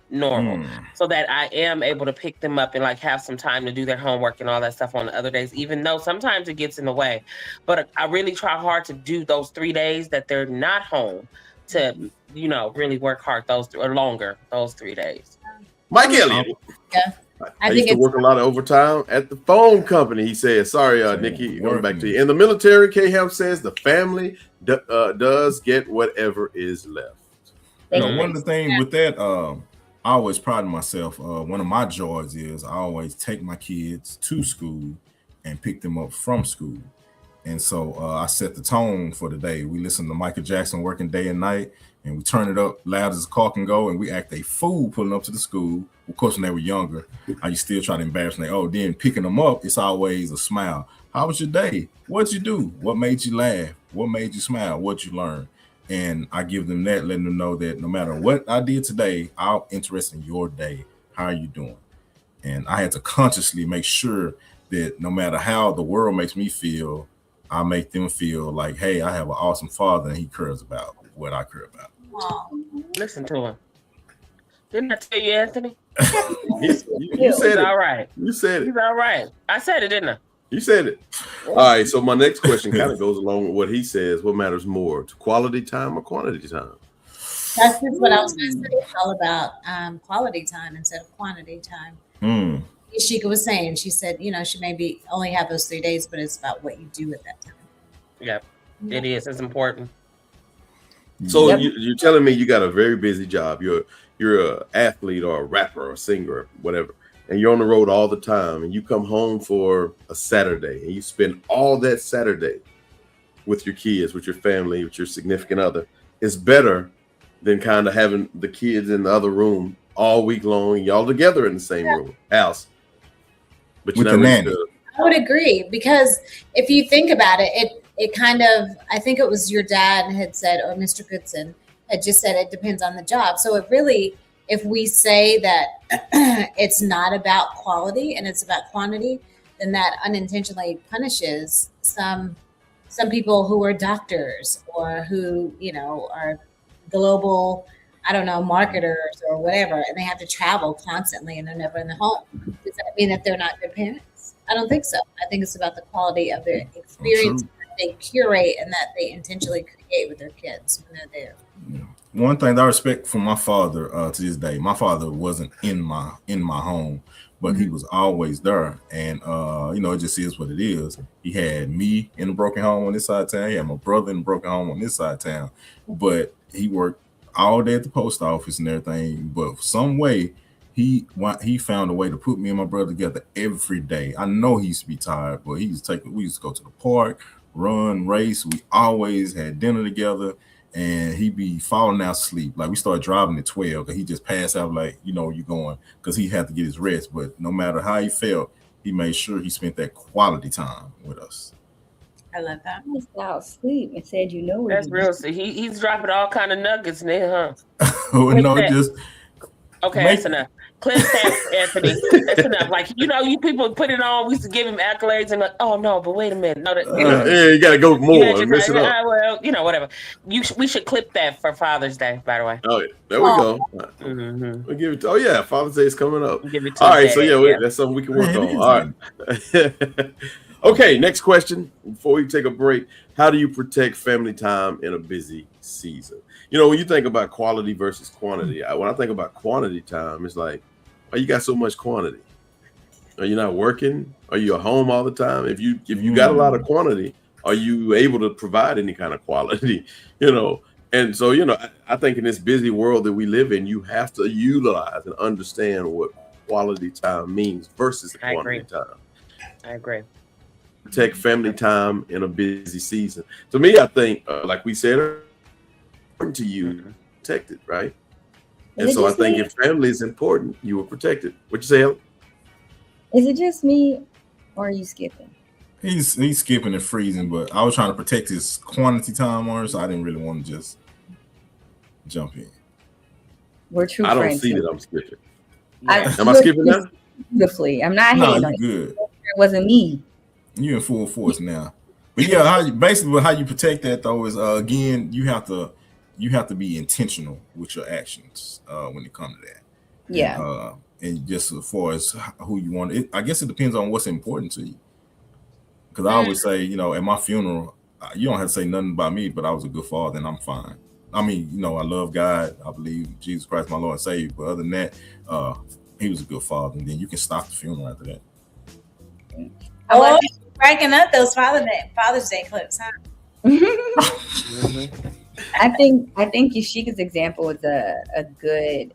normal, so that I am able to pick them up and like have some time to do their homework and all that stuff on the other days, even though sometimes it gets in the way. But I really try hard to do those 3 days that they're not home to, really work hard those 3 days. Mike Elliott. Yeah. I used to work a lot of overtime at the phone company. He said, sorry, Nikki, going back to you. In the military, K-Ham says the family does get whatever is left. One of the things with that, I always pride myself. One of my joys is I always take my kids to school and pick them up from school. And so I set the tone for the day. We listen to Michael Jackson working day and night, and we turn it up loud as the car can go, and we act a fool pulling up to the school. Of course, when they were younger, I used to still try to embarrass them. Then picking them up, it's always a smile. How was your day? What'd you do? What made you laugh? What made you smile? What'd you learn? And I give them that, letting them know that no matter what I did today, I'm interested in your day. How are you doing? And I had to consciously make sure that no matter how the world makes me feel, I make them feel like, hey, I have an awesome father and he cares about what I care about. Listen to him. Didn't I tell you, Anthony? You said it. All right. You said it. He's all right. I said it, didn't I? You said it. All right. So my next question kind of goes along with what he says. What matters more, quality time or quantity time? That's just what I was going to say. It's all about quality time instead of quantity time. Yashika was saying, she said, she maybe only have those 3 days, but it's about what you do at that time. Yep, it is. It's important. So you're telling me you got a very busy job. You're an athlete or a rapper or a singer or whatever, and you're on the road all the time, and you come home for a Saturday, and you spend all that Saturday with your kids, with your family, with your significant other. It's better than kind of having the kids in the other room all week long, and y'all together in the same house. But you're not really good. I would agree, because if you think about it, it kind of, I think it was your dad had said, or Mr. Goodson had just said, it depends on the job. So it really, if we say that it's not about quality and it's about quantity, then that unintentionally punishes some people who are doctors or who, are global, marketers or whatever, and they have to travel constantly and they're never in the home. Does that mean that they're not good parents? I don't think so. I think it's about the quality of their experience that they curate and that they intentionally create with their kids when they're there. Yeah. One thing that I respect from my father to this day, my father wasn't in my home, but he was always there. And, it just is what it is. He had me in a broken home on this side of town. He had my brother in a broken home on this side of town. But he worked all day at the post office and everything. But some way, he found a way to put me and my brother together every day. I know he used to be tired, but we used to go to the park, run, race. We always had dinner together, and he'd be falling out asleep. Like, we started driving at 12, and he just passed out like, you going, because he had to get his rest. But no matter how he felt, he made sure he spent that quality time with us. I love that. He fell asleep and said, That's real. So he's dropping all kind of nuggets in there, huh? No, just okay. That's enough. Clip that, Anthony. That's enough. Like, you people put it on. We used to give him accolades and like, oh no, but wait a minute. No, you gotta go more and mess it up. Well, whatever. We should clip that for Father's Day, by the way. Oh, yeah. There we go. Mm-hmm. We'll give it. Oh yeah, Father's Day is coming up. All right, so that's something we can work on. All right. Okay, next question. Before we take a break, how do you protect family time in a busy season? When you think about quality versus quantity, when I think about quantity time, it's like, oh, you got so much quantity. Are you not working? Are you at home all the time? If you got a lot of quantity, are you able to provide any kind of quality? And so, I think in this busy world that we live in, you have to utilize and understand what quality time means versus the quantity time. I agree. Protect family time in a busy season. To me, I think, like we said, to you, protect it, right? And so I think if family is important, you will protect it. What you say, Ellen? Is it just me, or are you skipping? He's skipping and freezing, but I was trying to protect his quantity time on her, so I didn't really want to just jump in. We're true I don't friends. see that I'm skipping. Am I skipping now? Beautifully. I'm not No, hating you on good. It wasn't me. You in full force now. But yeah, how you protect that though is again, you have to be intentional with your actions when it comes to that. Yeah. And just as far as who you want, I guess it depends on what's important to you. Because I always say, at my funeral, you don't have to say nothing about me, but I was a good father and I'm fine. I mean, I love God. I believe Jesus Christ, my Lord and Savior. But other than that, he was a good father. And then you can stop the funeral after that. Oh, breaking up those Father's Day clips, huh? I think Yashika's example is a good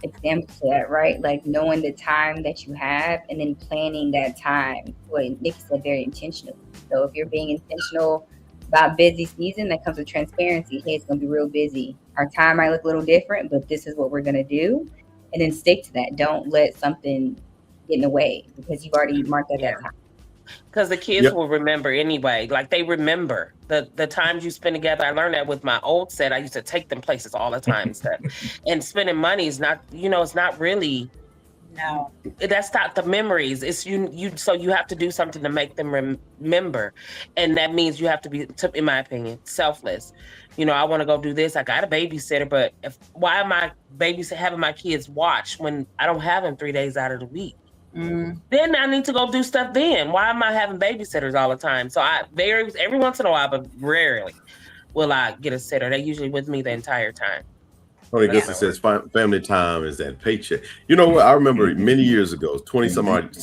example to that, right? Like knowing the time that you have and then planning that time. What Nikki said, very intentional. So if you're being intentional about busy season, that comes with transparency. Hey, it's gonna be real busy. Our time might look a little different, but this is what we're gonna do, and then stick to that. Don't let something get in the way because you've already marked out that time. Because the kids will remember anyway. Like they remember the times you spend together. I learned that with my old set. I used to take them places all the time. And spending money is not, it's not really. No. That's not the memories. It's you. So you have to do something to make them remember, and that means you have to be, in my opinion, selfless. I want to go do this. I got a babysitter, but why am I having my kids watch when I don't have them 3 days out of the week? Then I need to go do stuff then. Why am I having babysitters all the time? So every once in a while, but rarely will I get a sitter. They're usually with me the entire time. Tony Guston says family time is that paycheck. You know what? I remember many years ago, 20 some odd,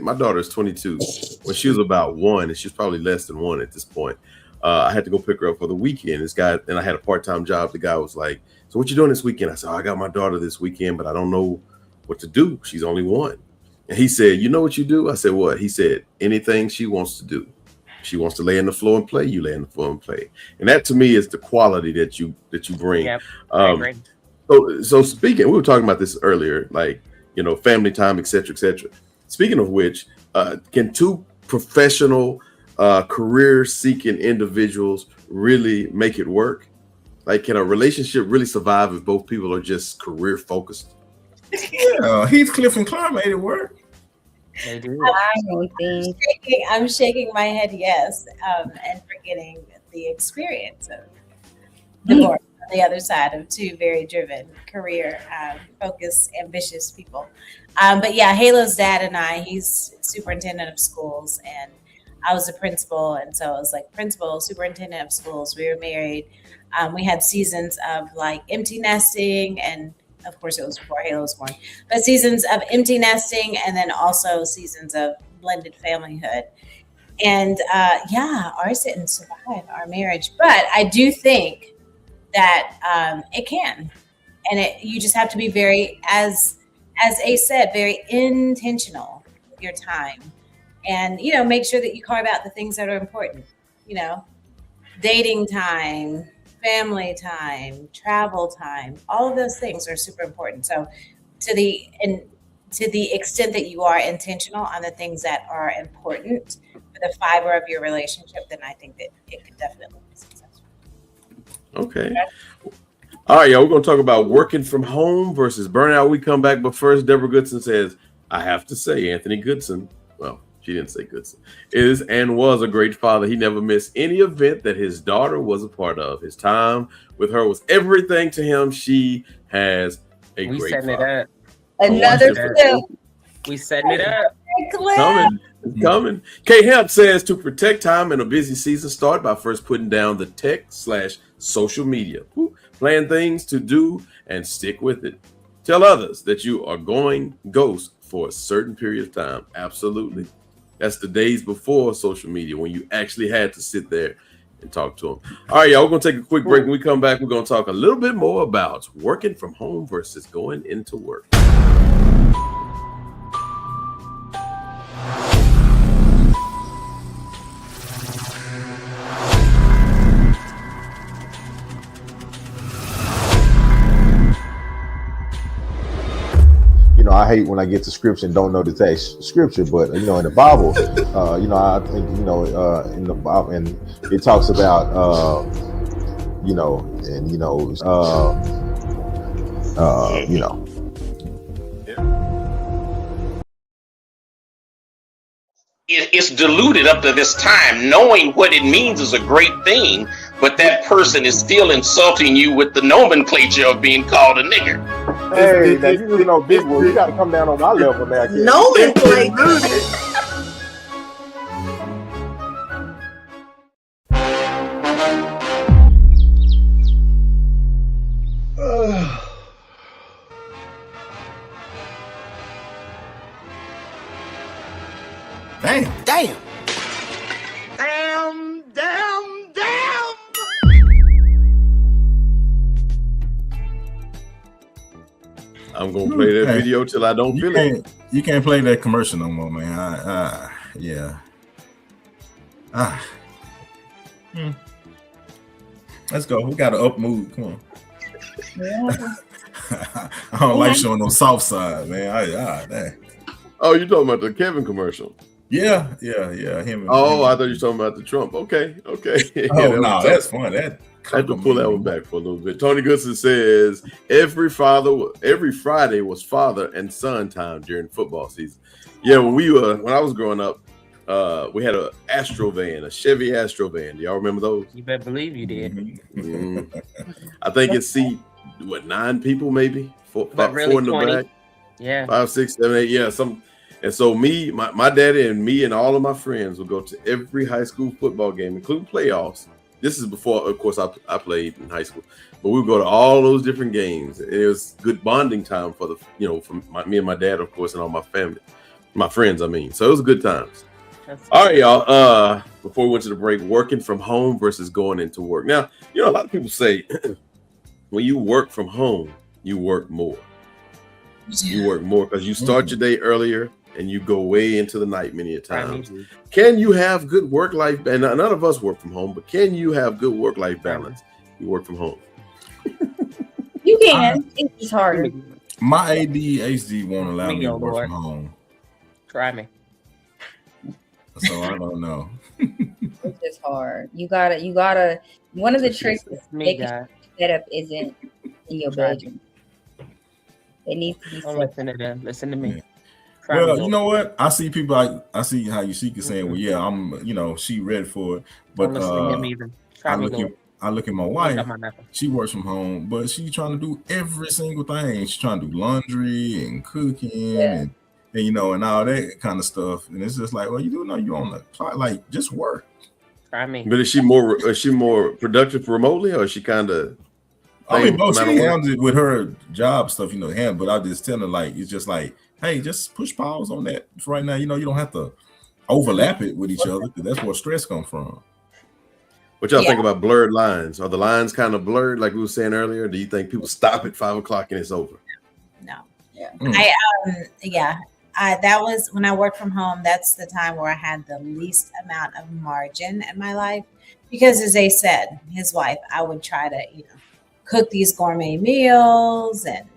my daughter is 22. When she was about 1, and she's probably less than 1 at this point, I had to go pick her up for the weekend. This guy, and I had a part-time job. The guy was like, so what you doing this weekend? I said, I got my daughter this weekend, but I don't know what to do. She's only 1. And he said, you know what you do? I said, what? He said, anything she wants to do. She wants to lay on the floor and play, you lay on the floor and play. And that to me is the quality that you bring. Yep, I agree. So speaking, we were talking about this earlier, like, family time, et cetera, et cetera. Speaking of which, can two professional career-seeking individuals really make it work? Like, can a relationship really survive if both people are just career-focused? Yeah, Heathcliff and Clark made it work. They do. I'm shaking my head yes, and forgetting the experience of divorce on the other side of two very driven, career focused, ambitious people. But yeah, Halo's dad and I, he's superintendent of schools, and I was a principal, and so I was like principal, superintendent of schools. We were married. We had seasons of like empty nesting, and of course it was before Halo was born, but seasons of empty nesting, and then also seasons of blended familyhood. And ours didn't survive our marriage, but I do think that it can, and you just have to be very, as Ace said, very intentional with your time, and make sure that you carve out the things that are important. Dating time, family time, travel time, all of those things are super important. So to the extent that you are intentional on the things that are important for the fiber of your relationship, then I think that it could definitely be successful. Okay. All right, y'all, we're going to talk about working from home versus burnout. We come back, but first, Deborah Goodson says, I have to say, Anthony Goodson, well, she didn't say Goodson, is and was a great father. He never missed any event that his daughter was a part of. His time with her was everything to him. She has a great setting father. it up. Another clip. We setting it up. Coming. K Hemp says to protect time in a busy season, start by first putting down the tech/social media. Plan things to do and stick with it. Tell others that you are going ghost for a certain period of time. Absolutely. That's the days before social media when you actually had to sit there and talk to them. All right, y'all, we're going to take a quick break. When we come back, we're going to talk a little bit more about working from home versus going into work. I hate when I get to scripture and don't know the text scripture, but in the Bible, I think in the Bible, and it talks about It's diluted up to this time. Knowing what it means is a great thing, but that person is still insulting you with the nomenclature of being called a nigger. Hey, now you know big one. You got to come down on my level now. Kid. Nomenclature. Damn. I'm going to play that video till I don't feel it. You can't play that commercial no more, man. Yeah. Let's go. We got to up mood. Come on. I don't like showing no soft side, man. Dang. Oh, you talking about the Kevin commercial? Yeah. Him. Oh, I thought you were talking about the Trump. Okay. Oh, no, that's fun. I had to pull that one back for a little bit. Tony Goodson says every Friday was father and son time during football season. Yeah, when I was growing up, we had a Chevy Astro van. Do y'all remember those? You better believe you did. Mm-hmm. I think it seat 9 people, maybe about really 4 in the 20. back. Yeah, 5, 6, 7, 8. Yeah, some. And so my daddy and me and all of my friends would go to every high school football game, including playoffs. This is before, of course, I played in high school, but we would go to all those different games. It was good bonding time for me and my dad, of course, and all my family, my friends. I mean, so it was good times. All right, y'all. Before we went to the break, working from home versus going into work. Now, a lot of people say when you work from home, you work more. You work more because you start your day earlier and you go way into the night many a times. Can you have good work-life? And none of us work from home, but can you have good work-life balance? You work from home. You can. It's just harder. My ADHD won't allow me to work from home. Try me. So I don't know. It's just hard. You gotta. One of the tricks is making sure the setup isn't in your bedroom. It needs to be. Don't listen to them. Listen to me. Yeah. Well, you know what? I see people I see how Yashika saying, well, yeah, I'm, she ready for it. But I look at my wife, she works from home, but she's trying to do every single thing. She's trying to do laundry and cooking and and all that kind of stuff. And it's just like, well, you do know you're on the clock, like just work. Try me. But is she more productive remotely, or is she kind of? I mean, both she handles it with her job stuff, but I just tell her like it's just like, hey, just push pause on that for right now. You don't have to overlap it with each other because that's where stress comes from. What y'all think about blurred lines? Are the lines kind of blurred, like we were saying earlier? Do you think people stop at 5 o'clock and it's over? No. Yeah. That was when I worked from home. That's the time where I had the least amount of margin in my life because, as they said, his wife, I would try to, cook these gourmet meals and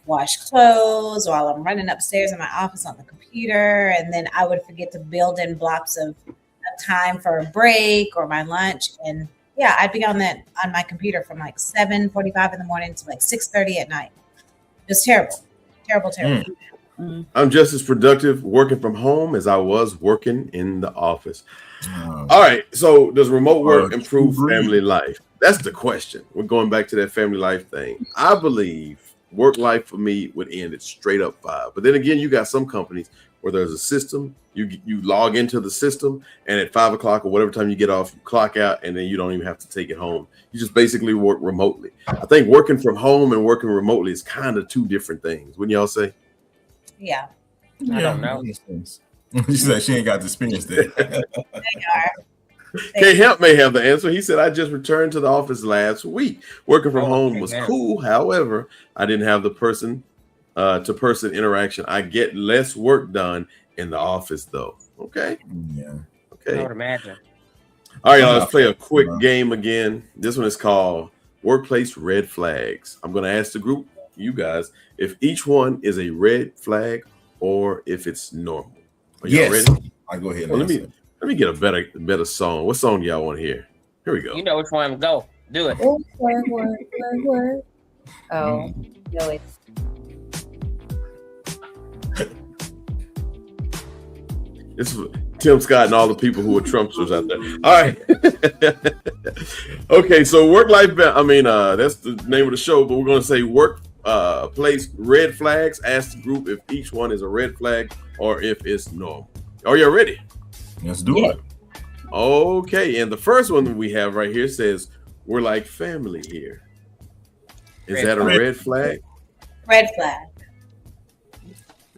wash clothes while I'm running upstairs in my office on the computer. And then I would forget to build in blocks of time for a break or my lunch. And Yeah, I'd be on my computer from like 7:45 in the morning to like 6:30 at night. It was terrible. I'm just as productive working from home as I was working in the office. All right. So does remote work improve family life? That's the question. We're going back to that family life thing. I believe work life for me would end at straight up 5. But then again, you got some companies where there's a system. You log into the system, and at 5 o'clock or whatever time you get off, you clock out, and then you don't even have to take it home. You just basically work remotely. I think working from home and working remotely is kind of 2 different things. Wouldn't y'all say? Yeah. I don't know. She said she ain't got the experience there. They are. K-Hemp may have the answer. He said, I just returned to the office last week. Working from home was cool. However, I didn't have the person-to-person interaction. I get less work done in the office, though. Okay. Yeah. Okay. I would imagine. All right, y'all, let's play a quick game again. This one is called Workplace Red Flags. I'm going to ask the group, you guys, if each one is a red flag or if it's normal. Are y'all ready? I go ahead. Well, let me get a better song. What song do y'all want to hear? Here we go. You know which one. Go. Do it. Word. Oh, no, it's This is Tim Scott and all the people who are Trumpsters out there. All right. Okay, so work-life, that's the name of the show, but we're going to say workplace red flags. Ask the group if each one is a red flag or if it's normal. Are you ready? Let's do it. Okay, and the first one that we have right here says, we're like family here. Is that a red flag? Red flag.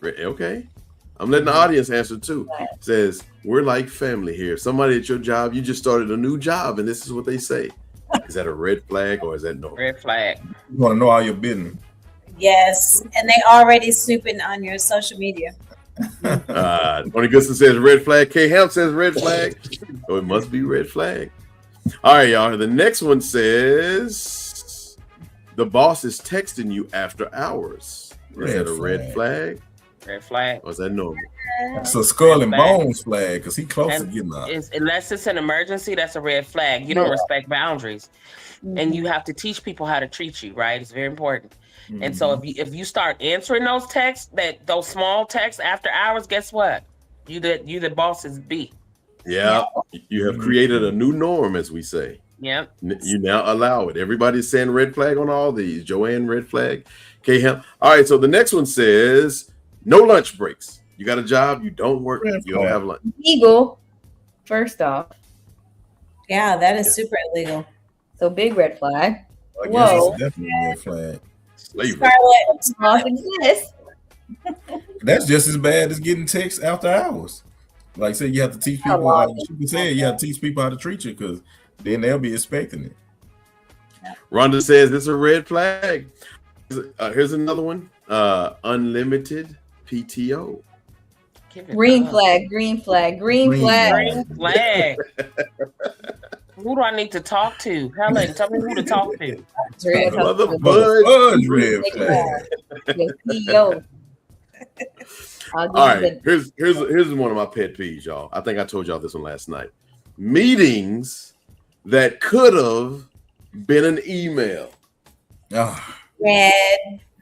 Okay. I'm letting the audience answer too. It says, we're like family here. Somebody at your job, you just started a new job, and this is what they say. Is that a red flag or is that normal? Red flag. You want to know all your business. Yes, and they already snooping on your social media. Tony Goodson says red flag. K-Hemp says red flag. So it must be red flag. All right, y'all. The next one says the boss is texting you after hours. Is that a red flag? Red flag. Or is that normal? It's a skull and bones flag because he close to getting up. Unless it's an emergency, that's a red flag. You don't respect boundaries, and you have to teach people how to treat you. Right? It's very important. And so if you start answering those texts, those small texts after hours, guess what? You the boss's B. Yeah, you have created a new norm, as we say. Yep. You now allow it. Everybody's saying red flag on all these. Joanne, red flag. K-Hemp. All right, so the next one says no lunch breaks. You got a job, you don't work, you don't have lunch. illegal. First off, Yeah, that is super illegal. so big red flag. I guess Whoa. it's definitely a red flag. Slavery. Laws exist. That's just as bad as getting texts after hours. Like I said, you have to teach people how to teach people how to treat you because then they'll be expecting it. Rhonda says it's a red flag. Here's another one. Unlimited PTO. Green flag, green flag, green flag. Green flag. Who do I need to talk to? Helen, tell me who to talk to. Mother Bud. Red flag. The CEO. All right, here's one of my pet peeves, y'all. I think I told y'all this one last night. Meetings that could have been an email. Red.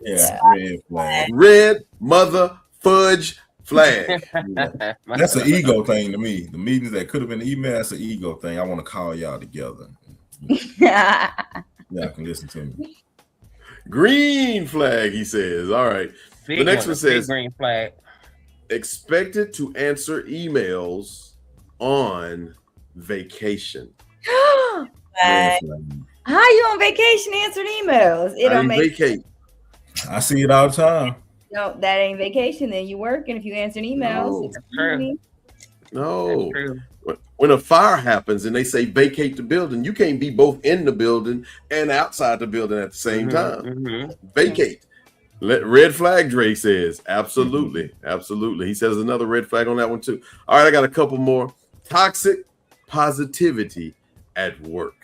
Yeah, red flag. Red mother fudge flag. That's an ego thing to me. The meetings that could have been email, that's an ego thing. I want to call y'all together. Y'all can listen to me. Green flag, he says. All right. The next one says green flag. Expected to answer emails on vacation. How you on vacation answering emails? It don't make vacate. I see it all the time. No, that ain't vacation. Then you working if you answering emails. No. When a fire happens and they say vacate the building, you can't be both in the building and outside the building at the same time. Vacate. Red flag, Dre says. Absolutely. Absolutely. He says another red flag on that one too. All right, I got a couple more. Toxic positivity at work.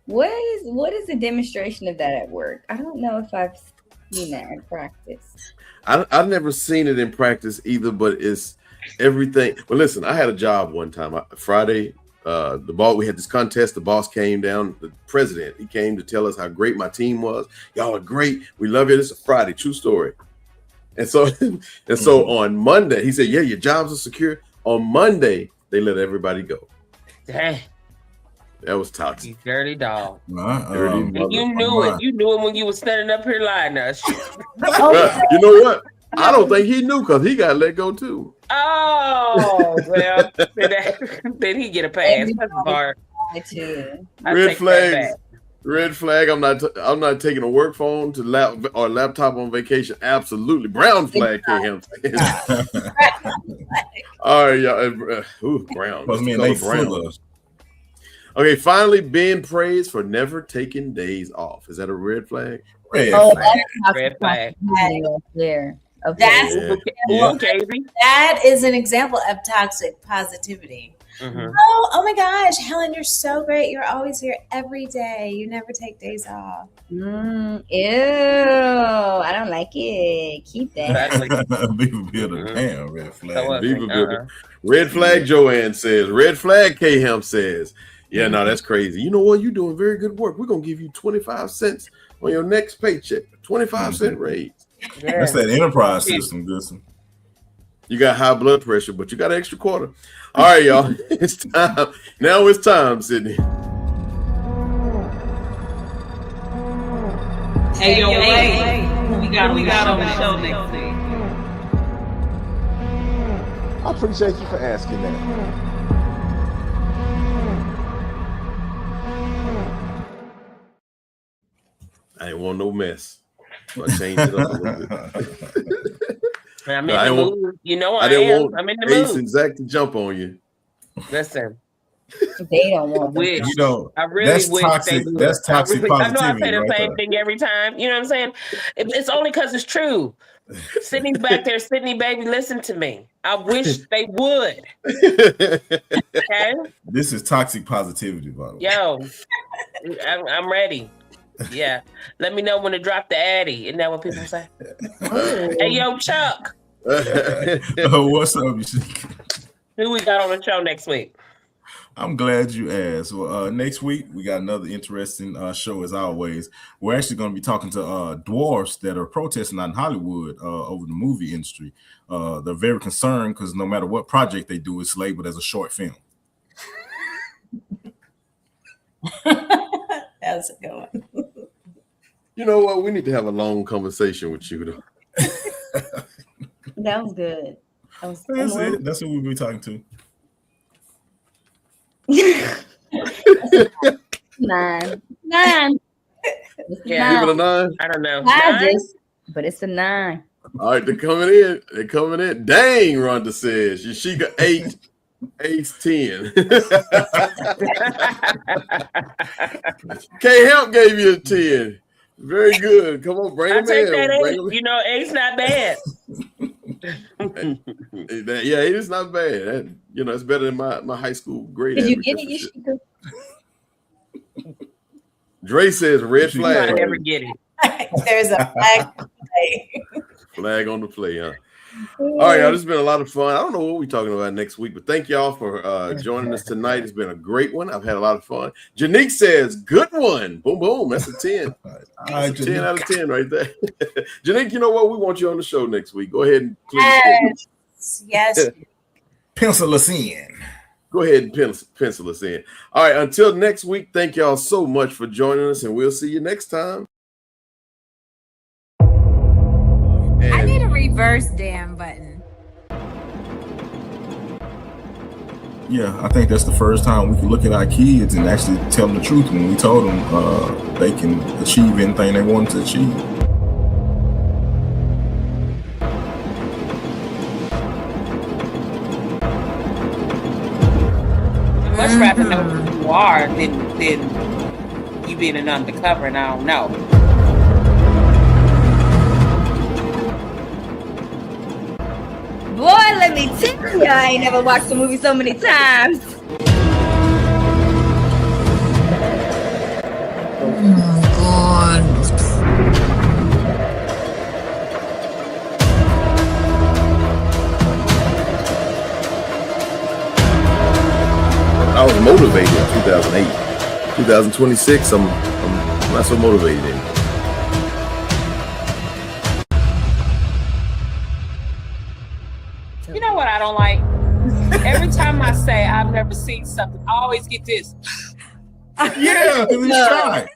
What is the demonstration of that at work? I don't know if I've seen that in practice. I've never seen it in practice either, but it's everything. Well, listen, I had a job one time. Friday, the boss, we had this contest. The boss came down, the president, he came to tell us how great my team was. Y'all are great. We love you. This is a Friday, true story. And so, on Monday, he said, yeah, your jobs are secure. On Monday, they let everybody go. Dang. That was toxic. You dirty dog. Dirty And you knew it. You knew it when you were standing up here lying to us. You know what? I don't think he knew because he got let go too. Oh, well, then he get a pass. That's hard. Red flag. Red flag. I'm not taking a work phone to laptop on vacation. Absolutely. Brown flag. All right, y'all. Brown. Brown. Okay, finally being praised for never taking days off. Is that a red flag? Red flag. There. Okay. That is an example of toxic positivity. Mm-hmm. Oh my gosh, Helen, you're so great. You're always here every day. You never take days off. Ew, I don't like it. Keep that. Beaver builder, damn red flag. Beaver builder. Red flag, Joanne says. Red flag, K-Ham says. Yeah, no, that's crazy. You know what? You're doing very good work. We're going to give you 25 cents on your next paycheck. 25-cent raise. Yeah. That's that enterprise system, Gusson. You got high blood pressure, but you got an extra quarter. All right, y'all. It's time. Now it's time, Sydney. Hey, yo, who we got on the show next week? I appreciate you for asking that. I ain't want no mess. So I changed it up a little bit. I'm in the mood. You know I didn't am. want I'm in the Ace mood. and Zach to jump on you. Listen. They don't want wish. You know, I really that's wish toxic. they would. That's toxic I know I positivity say the right same there. thing every time. You know what I'm saying? It's only because it's true. Sydney's back there. Sydney, baby, listen to me. I wish they would. Okay? This is toxic positivity, by the way. Yo, I'm ready. Yeah. Let me know when to drop the Addy. Isn't that what people say? Hey, yo, Chuck. What's up, Yashika? Who we got on the show next week? I'm glad you asked. Well, next week we got another interesting show as always. We're actually going to be talking to dwarfs that are protesting out in Hollywood over the movie industry. They're very concerned because no matter what project they do, it's labeled as a short film. That's a good one. You know what? We need to have a long conversation with you, though. That was good. That's it. That's who we'll be talking to. 9. Yeah. Give it a 9. I don't know. 9? But it's a 9. All right, they're coming in. They're coming in. Dang, Rhonda says. Yashika 8. Ace 10. K-Help gave you a 10. Very good. Come on, bring him take in. that Bring Ace. him in. You know, Ace not bad. Yeah, it is not bad. That, it's better than my high school grade. Did you average, get that's it? You for should go. sure. Dre says red You flag. might never get it. There's a flag. Flag on the play, huh? All right, y'all. This has been a lot of fun. I don't know what we're talking about next week, but thank y'all for joining us tonight. It's been a great one. I've had a lot of fun. Janique says, good one. Boom, boom. That's a 10. That's a 10 out of 10 right there. Janique, you know what? We want you on the show next week. Go ahead and please. Yes. Pencil us in. Go ahead and pencil us in. All right, until next week, thank y'all so much for joining us, and we'll see you next time. I need a reverse damn button. Yeah, I think that's the first time we can look at our kids and actually tell them the truth when we told them they can achieve anything they want to achieve. Much rather know who you are than you being an undercover, and I don't know. Boy, let me tell you, I ain't never watched a movie so many times. Oh, God. 2026, I'm not so motivated anymore. You know what I don't like? Every time I say I've never seen something, I always get this. Yeah, because he's trying.